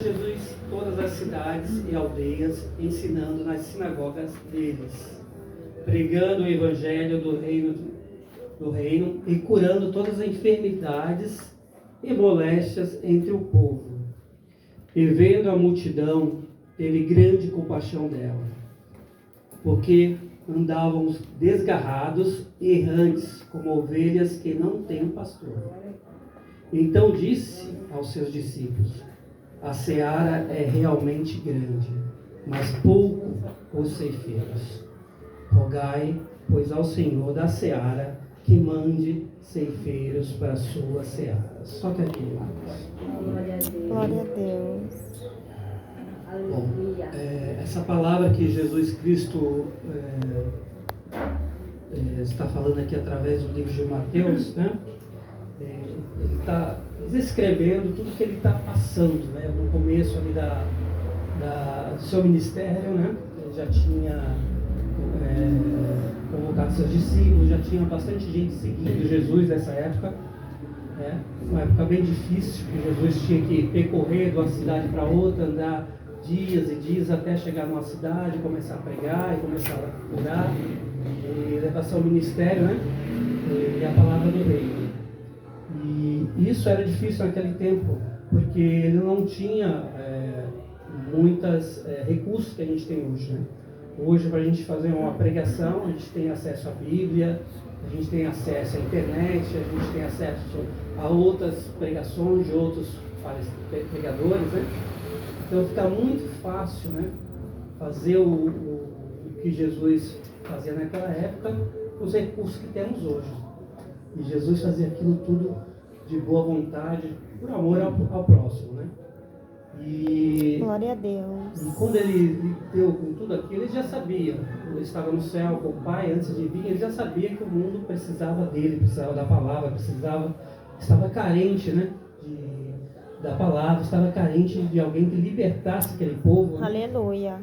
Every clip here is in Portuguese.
Jesus todas as cidades e aldeias, ensinando nas sinagogas deles, pregando o evangelho do reino e curando todas as enfermidades e moléstias entre o povo. E vendo a multidão, teve grande compaixão dela, porque andavam desgarrados, errantes, como ovelhas que não têm pastor. Então disse aos seus discípulos: a seara é realmente grande, mas pouco os ceifeiros. Rogai, pois, ao Senhor da seara que mande ceifeiros para a sua seara. Só que aqui, Marcos. Glória a Deus. Bom, essa palavra que Jesus Cristo está falando aqui através do livro de Mateus, né? Ele está descrevendo tudo que ele está passando, né? No começo ali do seu ministério, né? Ele já tinha convocado seus discípulos, já tinha bastante gente seguindo Jesus nessa época, né? Uma época bem difícil, que Jesus tinha que percorrer de uma cidade para outra, andar dias e dias até chegar numa cidade, começar a pregar e começar a curar e levar seu ministério, né? E a palavra do reino. E isso era difícil naquele tempo, porque ele não tinha muitos recursos que a gente tem hoje, né? Hoje, para a gente fazer uma pregação, a gente tem acesso à Bíblia, a gente tem acesso à internet, a gente tem acesso a outras pregações de outros pregadores, né? Então fica muito fácil, né, fazer o que Jesus fazia naquela época com os recursos que temos hoje. E Jesus fazia aquilo tudo de boa vontade, por amor ao próximo, né? Glória a Deus. E quando ele deu com tudo aquilo, ele já sabia. Quando ele estava no céu com o Pai, antes de vir, ele já sabia que o mundo precisava dele, precisava da palavra, estava carente, né, da palavra, estava carente de alguém que libertasse aquele povo. Aleluia.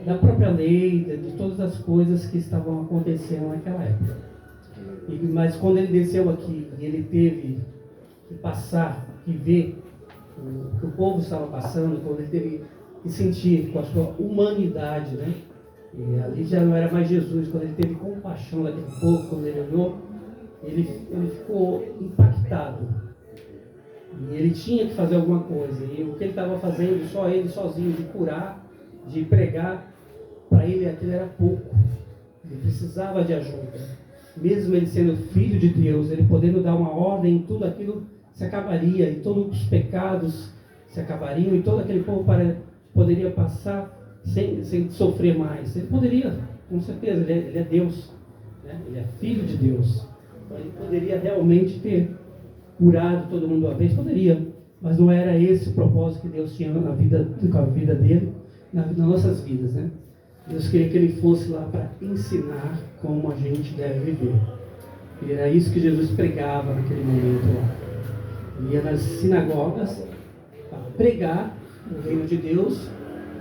Da própria lei, de todas as coisas que estavam acontecendo naquela época. Mas quando ele desceu aqui e ele teve que passar e ver o que o povo estava passando, quando ele teve que sentir com a sua humanidade, né? E ali já não era mais Jesus, quando ele teve compaixão daquele povo, quando ele olhou, ele ficou impactado. E ele tinha que fazer alguma coisa. E o que ele estava fazendo, só ele sozinho, de curar, de pregar, para ele aquilo era pouco. Ele precisava de ajuda. Mesmo ele sendo filho de Deus, ele podendo dar uma ordem, tudo aquilo se acabaria, e todos os pecados se acabariam, e todo aquele povo poderia passar sem sofrer mais. Ele poderia, com certeza, ele é Deus, né? Ele é filho de Deus. Ele poderia realmente ter curado todo mundo uma vez, poderia, mas não era esse o propósito que Deus tinha com a vida dele, nas nossas vidas, né? Deus queria que ele fosse lá para ensinar como a gente deve viver. E era isso que Jesus pregava naquele momento lá. Ele ia nas sinagogas para pregar o reino de Deus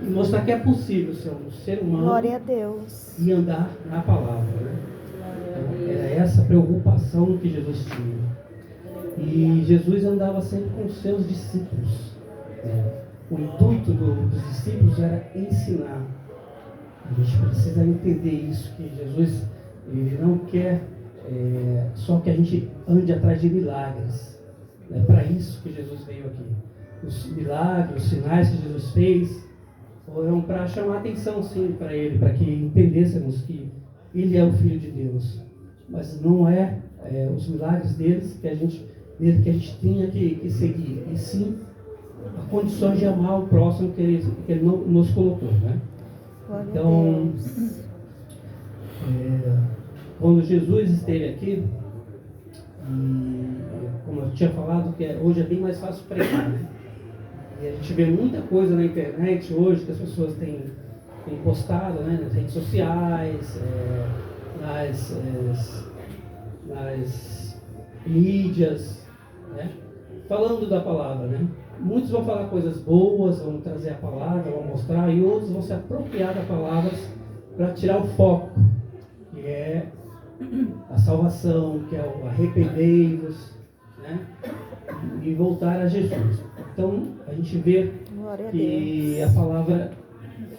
e mostrar que é possível ser um ser humano. Glória a Deus. E andar na palavra, né? Então, era essa preocupação que Jesus tinha. E Jesus andava sempre com os seus discípulos. O intuito dos discípulos era ensinar. A gente precisa entender isso, que Jesus ele não quer só que a gente ande atrás de milagres. É para isso que Jesus veio aqui. Os milagres, os sinais que Jesus fez foram para chamar a atenção, sim, para ele, para que entendêssemos que ele é o Filho de Deus. Mas não é os milagres dele que a gente tinha que seguir, e sim a condição de amar o próximo que ele nos colocou, né? Então, quando Jesus esteve aqui, e como eu tinha falado, que hoje é bem mais fácil pregar, né? E a gente vê muita coisa na internet hoje que as pessoas têm postado, né, nas redes sociais, nas mídias, né, falando da palavra, né? Muitos vão falar coisas boas, vão trazer a palavra, vão mostrar, e outros vão se apropriar das palavras para tirar o foco, que é a salvação, que é o arrependei-vos, né? E voltar a Jesus. Então, a gente vê Glória a que Deus. a palavra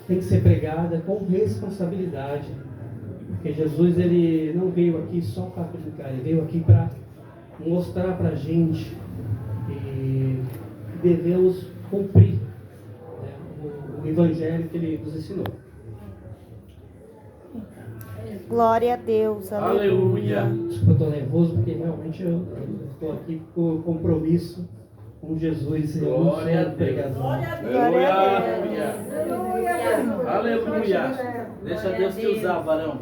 tem que ser pregada com responsabilidade. Porque Jesus, ele não veio aqui só para predicar, ele veio aqui para mostrar para a gente que devemos cumprir, né, o evangelho que ele nos ensinou. Glória a Deus. Aleluia. Eu estou nervoso porque realmente eu estou aqui por compromisso com Jesus. Eu não sou pregador. Glória a Deus. Aleluia. Deixa Deus te usar, varão.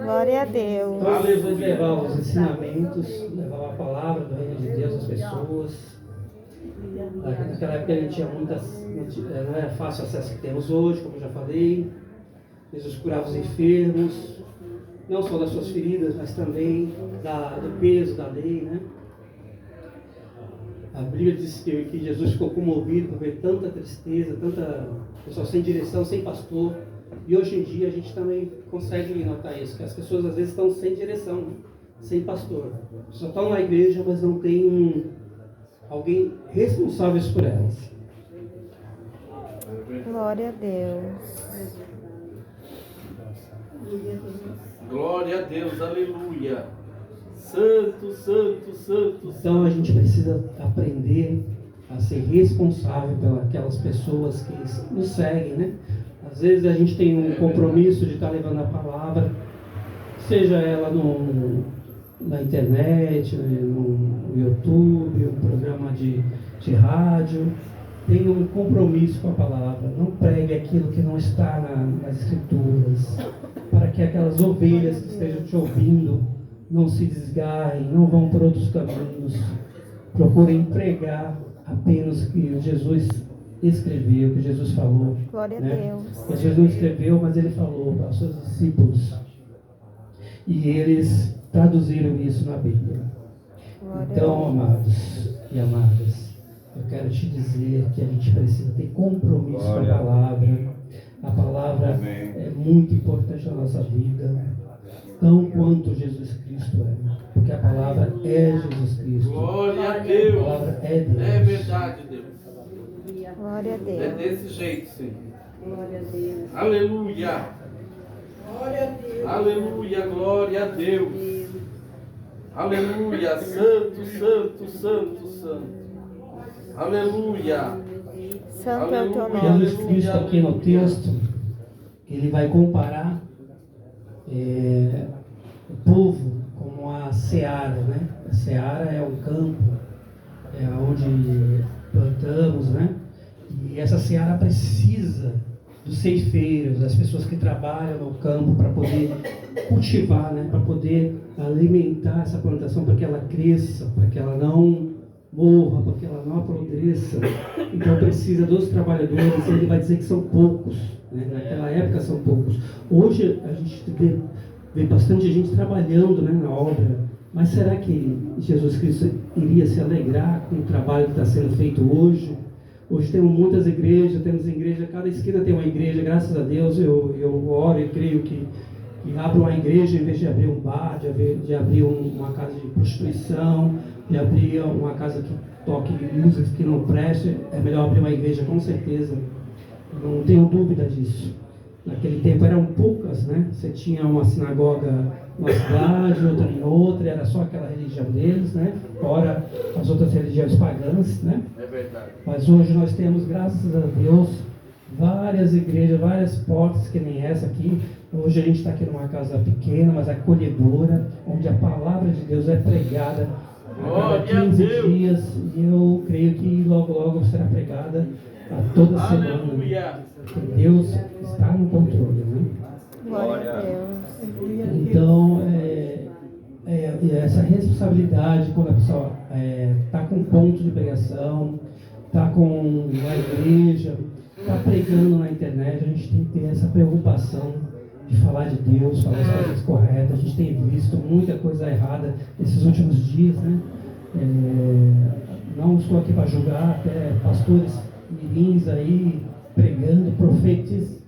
Glória a Deus. Então, Jesus levava os ensinamentos, levava a palavra do reino de Deus às pessoas. Naquela época ele tinha não era fácil o acesso que temos hoje, como eu já falei. Jesus curava os enfermos, não só das suas feridas, mas também do peso da lei, né? A Bíblia diz que Jesus ficou comovido por ver tanta tristeza, tanta pessoa sem direção, sem pastor. E hoje em dia a gente também consegue notar isso, que as pessoas às vezes estão sem direção, né? Sem pastor. Só estão na igreja, mas não tem alguém responsável por elas. Glória a Deus. Glória a Deus, aleluia. Santo, santo, santo. Então a gente precisa aprender a ser responsável pelas pessoas que nos seguem, né? Às vezes a gente tem um compromisso de estar levando a palavra, seja ela na internet, no YouTube, um programa de rádio. Tenha um compromisso com a palavra. Não pregue aquilo que não está nas escrituras, para que aquelas ovelhas que estejam te ouvindo não se desgarrem, não vão por outros caminhos. Procurem pregar apenas o que Jesus escreveu, o que Jesus falou. Glória a né? Deus. Jesus não escreveu, mas ele falou para os seus discípulos. E eles traduziram isso na Bíblia. Glória a Então, Deus. amados e amadas, eu quero te dizer que a gente precisa ter compromisso com a palavra. A palavra é muito importante na nossa vida, tão quanto Jesus Cristo é. Porque a palavra é Jesus Cristo. Glória a A Deus. palavra é Deus. É verdade, Deus. Glória a É Deus. desse jeito, Senhor. Glória a Deus. Aleluia. Glória a Deus. Aleluia, glória a Deus. Aleluia, santo, santo, santo, santo. Aleluia. Santo é o teu Aleluia. nome. Jesus Cristo aqui no texto, ele vai comparar o povo como a seara, né? A seara é um campo, é onde plantamos, né? E essa seara precisa dos ceifeiros, das pessoas que trabalham no campo para poder cultivar, né? Para poder alimentar essa plantação, para que ela cresça, para que ela não morra, para que ela não apodreça. Então precisa dos trabalhadores. Ele vai dizer que são poucos, né? Naquela época são poucos. Hoje a gente vê bastante gente trabalhando, né, na obra. Mas será que Jesus Cristo iria se alegrar com o trabalho que está sendo feito hoje? Hoje temos muitas igrejas, cada esquina tem uma igreja, graças a Deus. Eu oro e creio que abra uma igreja em vez de abrir um bar, de abrir uma casa de prostituição, de abrir uma casa que toque músicas que não preste. É melhor abrir uma igreja, com certeza. Não tenho dúvida disso. Naquele tempo eram poucas, né? Você tinha uma sinagoga numa cidade, outra em outra, era só aquela religião deles, né? Fora as outras religiões pagãs, né? É verdade. Mas hoje nós temos, graças a Deus, várias igrejas, várias portas que nem essa aqui. Hoje a gente está aqui numa casa pequena, mas acolhedora, onde a palavra de Deus é pregada a cada 15 dias. E eu creio que logo, logo será pregada a toda semana. Aleluia. Porque Deus está no controle, né? Glória a Deus. Então, essa responsabilidade, quando a pessoa está com um ponto de pregação, está com uma igreja, está pregando na internet, a gente tem que ter essa preocupação de falar de Deus, falar as coisas corretas. A gente tem visto muita coisa errada nesses últimos dias, né? Não estou aqui para julgar, até pastores mirins aí, pregando,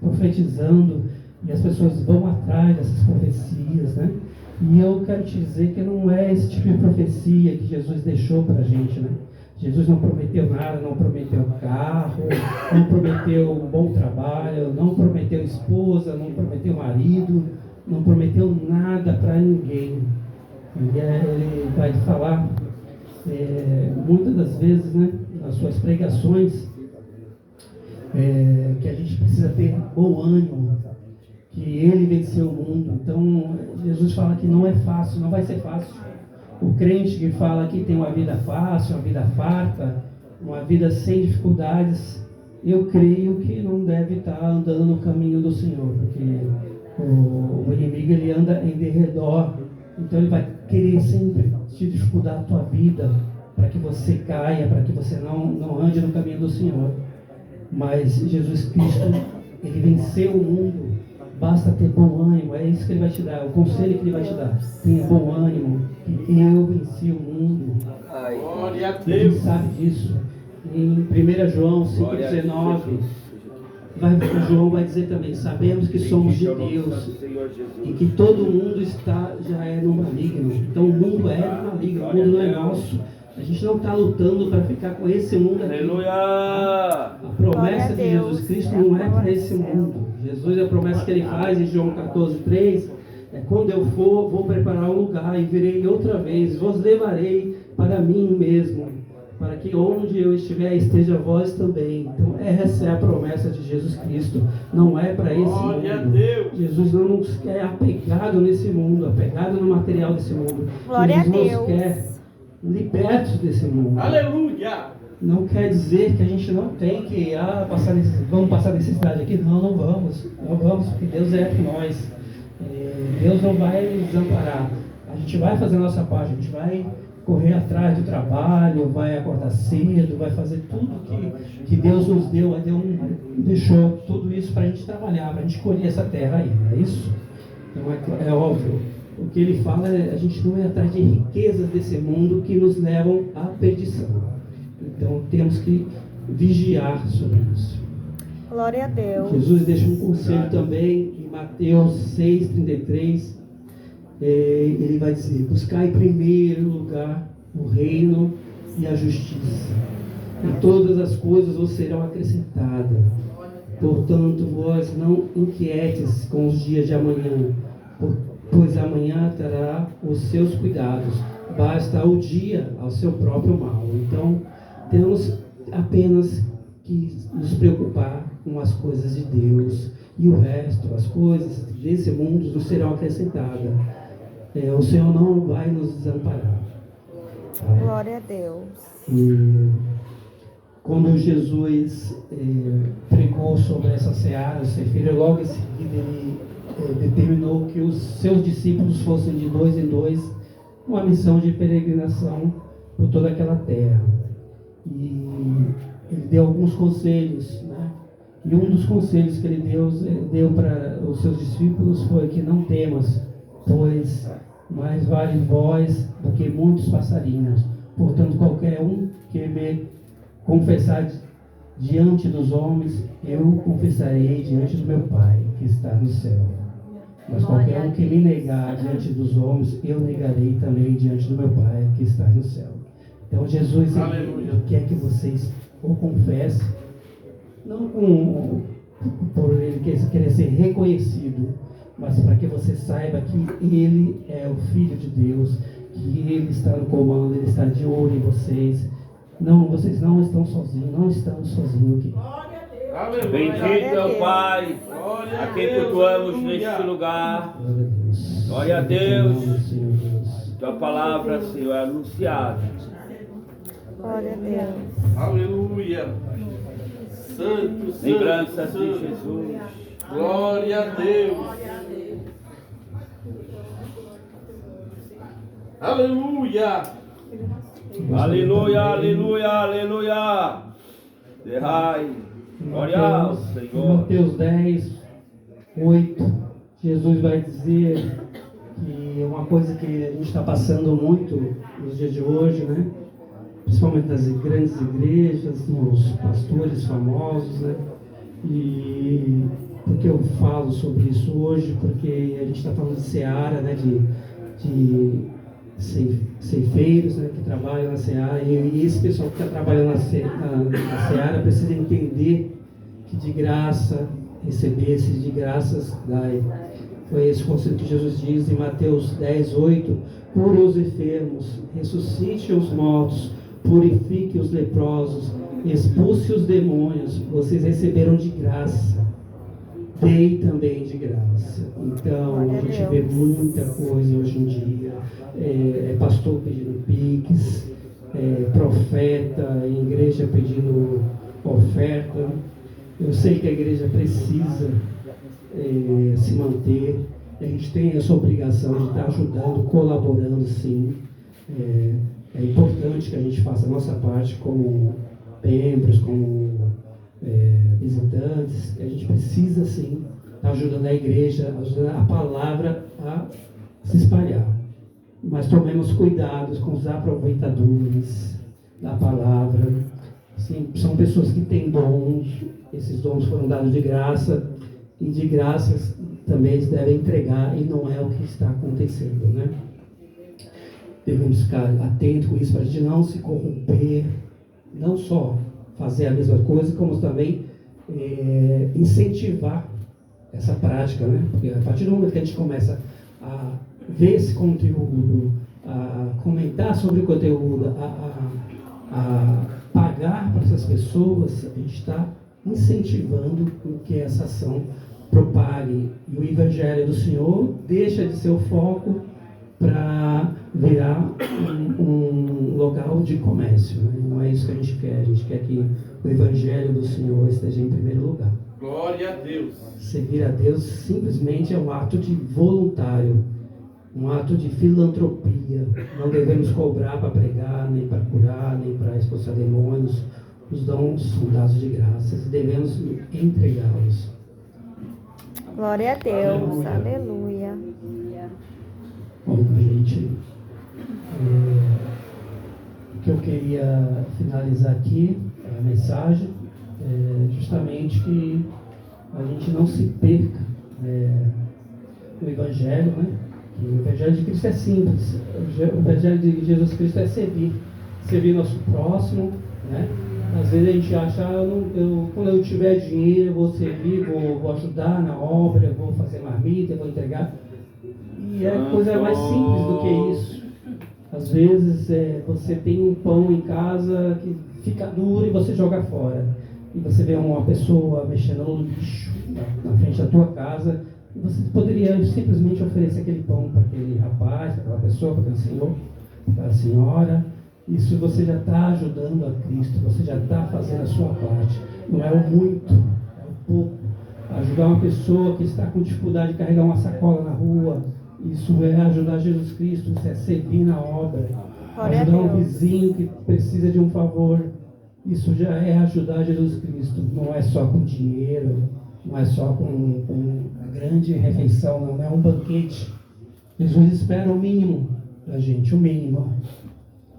profetizando, e as pessoas vão atrás dessas profecias, né? E eu quero te dizer que não é esse tipo de profecia que Jesus deixou para a gente, né? Jesus não prometeu nada, não prometeu carro, não prometeu um bom trabalho, não prometeu esposa, não prometeu marido, não prometeu nada para ninguém. E ele vai falar muitas das vezes, né, nas suas pregações, que a gente precisa ter bom ânimo, que ele venceu o mundo. Então Jesus fala que não é fácil, não vai ser fácil. O crente que fala que tem uma vida fácil, uma vida farta, uma vida sem dificuldades, eu creio que não deve estar andando no caminho do Senhor, porque o inimigo ele anda em derredor, então ele vai querer sempre te dificultar a tua vida, para que você caia, para que você não ande no caminho do Senhor. Mas Jesus Cristo, ele venceu o mundo. Basta ter bom ânimo, é isso que ele vai te dar, o conselho que ele vai te dar. Tenha bom ânimo, que eu venci o mundo. Glória a A gente Deus. sabe disso. Em 1 João 5,19, João vai dizer também: sabemos que somos de Deus e que todo mundo já é no maligno. Então o mundo é maligno, o mundo não é nosso. A gente não está lutando para ficar com esse mundo aqui. Aleluia. A promessa de Jesus Cristo não é para esse mundo. Jesus, a promessa que ele faz em João 14,3 é: quando eu for, vou preparar um lugar e virei outra vez, vos levarei para mim mesmo, para que onde eu estiver esteja vós também. Então essa é a promessa de Jesus Cristo, não é para esse Glória a mundo. Deus. Jesus não nos quer apegado nesse mundo, apegado no material desse mundo. Glória a Jesus Deus. nos quer libertos desse mundo. Aleluia. Não quer dizer que a gente não tem que vamos passar necessidade aqui. Não vamos, porque Deus é com nós. Deus não vai nos desamparar. A gente vai fazer a nossa parte, a gente vai correr atrás do trabalho, vai acordar cedo, vai fazer tudo que Deus nos deu. Deus deixou tudo isso para a gente trabalhar, para a gente colher essa terra aí, não é isso? Então é óbvio. O que ele fala é: a gente não é atrás de riquezas desse mundo que nos levam à perdição. Então temos que vigiar sobre isso. Glória a Deus. Jesus deixa um conselho também em Mateus 6,33. Ele vai dizer: buscai em primeiro lugar o reino e a justiça, e todas as coisas vos serão acrescentadas. Portanto, vós não inquietes com os dias de amanhã, pois amanhã terá os seus cuidados. Basta o dia ao seu próprio mal. Então, temos apenas que nos preocupar com as coisas de Deus, e o resto, as coisas desse mundo, nos serão acrescentadas. O Senhor não vai nos desamparar. Glória a Deus. E quando Jesus pregou sobre essa seara, o Cefira, logo em seguida ele determinou que os seus discípulos fossem de 2 em 2, uma missão de peregrinação por toda aquela terra. E ele deu alguns conselhos, né? E um dos conselhos que ele deu para os seus discípulos foi que: não temas, pois mais vale vós do que muitos passarinhos. Portanto, qualquer um que me confessar diante dos homens, eu confessarei diante do meu Pai que está no céu. Mas qualquer um que me negar diante dos homens, eu negarei também diante do meu Pai que está no céu. Então Jesus ele quer que vocês o confessem, não por ele querer ser reconhecido, mas para que você saiba que ele é o Filho de Deus, que ele está no comando, ele está de olho em vocês. Não, vocês não estão sozinhos, não estamos sozinhos aqui. Bendito é o Pai, a quem cultuamos neste lugar. Glória a Deus. Tua palavra, Senhor, é anunciada. Glória a Deus. Aleluia. Santo, santo, Lembranças santo. de Jesus. Glória a Deus. Aleluia. Aleluia, aleluia, aleluia. Derrai. Glória ao Em Senhor. Mateus 10, 8, Jesus vai dizer que uma coisa que a gente está passando muito nos dias de hoje, né? Principalmente nas grandes igrejas, nos pastores famosos, né? E por que eu falo sobre isso hoje? Porque a gente está falando de seara, né? De ceifeiros, né, que trabalham na seara, e esse pessoal que está trabalhando na seara precisa entender que de graça recebesse, de graças dai. Foi esse conselho que Jesus diz em Mateus 10:8: cure os enfermos, ressuscite os mortos, purifique os leprosos, expulse os demônios. Vocês receberam de graça, dei também de graça. Então a gente vê muita coisa hoje em dia, pastor pedindo pix, profeta em igreja pedindo oferta. Eu sei que a igreja precisa se manter, a gente tem essa obrigação de estar ajudando, colaborando, sim. É importante que a gente faça a nossa parte como membros, como visitantes. A gente precisa, sim, estar ajudando a igreja, ajudando a palavra a se espalhar. Mas tomemos cuidados com os aproveitadores da palavra. Sim, são pessoas que têm dons, esses dons foram dados de graça, e de graças também eles devem entregar, e não é o que está acontecendo, né? Devemos ficar atentos com isso, para a gente não se corromper, não só fazer a mesma coisa, como também incentivar essa prática, né? Porque a partir do momento que a gente começa a ver esse conteúdo, a comentar sobre o conteúdo, a pagar para essas pessoas, a gente está incentivando que essa ação propague. E o Evangelho do Senhor deixa de ser o foco para virar um local de comércio, né? Não é isso que a gente quer. A gente quer que o Evangelho do Senhor esteja em primeiro lugar. Glória a Deus. Servir a Deus simplesmente é um ato de voluntário, um ato de filantropia. Não devemos cobrar para pregar, nem para curar, nem para expulsar demônios. Os dons são dados de graça e devemos entregá-los. Glória a Deus. Aleluia. Bom, gente, o que eu queria finalizar aqui, a mensagem, justamente que a gente não se perca no Evangelho, né? Que o Evangelho de Cristo é simples. O Evangelho de Jesus Cristo é servir nosso próximo, né? Às vezes a gente acha, quando eu tiver dinheiro, eu vou servir, vou ajudar na obra, vou fazer marmita, vou entregar. E é coisa mais simples do que isso. Às vezes você tem um pão em casa que fica duro e você joga fora. E você vê uma pessoa mexendo no lixo na frente da tua casa, e você poderia simplesmente oferecer aquele pão para aquele rapaz, para aquela pessoa, para aquele senhor, para aquela senhora. Isso você já está ajudando a Cristo, você já está fazendo a sua parte. Não é o muito, é o pouco. Ajudar uma pessoa que está com dificuldade de carregar uma sacola na rua, isso é ajudar Jesus Cristo, isso é servir na obra. Ajudar um vizinho que precisa de um favor, isso já é ajudar Jesus Cristo. Não é só com dinheiro, não é só com uma grande refeição, não é um banquete. Jesus espera o mínimo da gente, o mínimo.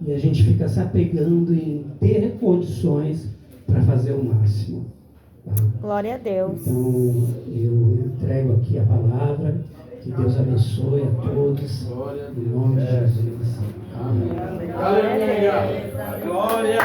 E a gente fica se apegando em ter condições para fazer o máximo. Tá? Glória a Deus. Então, eu entrego aqui a palavra. Que Deus abençoe a todos. Em nome de Jesus. Amém. Aleluia. Glória.